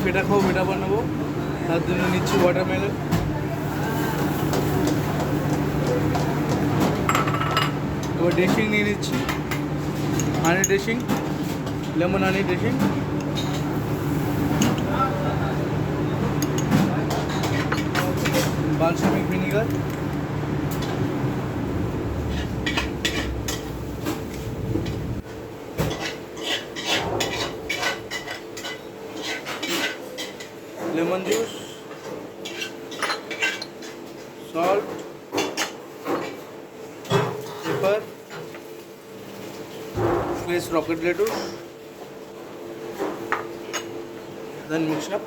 ফেটা খাও বেটা বানাবো, তার জন্য নিচ্ছি ওয়াটারমেলন, এবার ড্রেসিং নিয়ে নিচ্ছি, honey dressing, lemon honey dressing, balsamic vinegar, lemon juice, salt, pepper, fresh rocket lettuce, then mix up.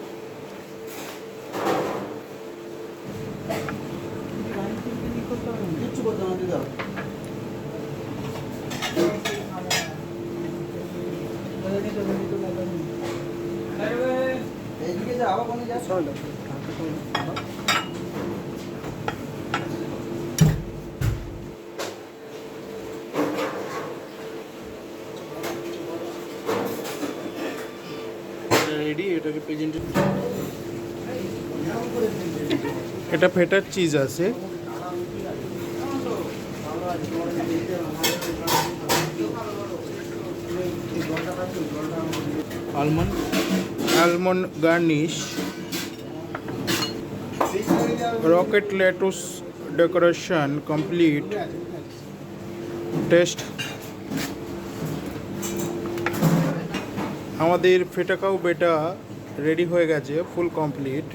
Ready, এটাকে প্রেজেন্ট, এটা ফেটার চিজ আছে, almond garnish, rocket lettuce decoration complete, taste। আমাদের ফেটা খাও বেটা রেডি হয়ে গেছে, ফুল কমপ্লিট।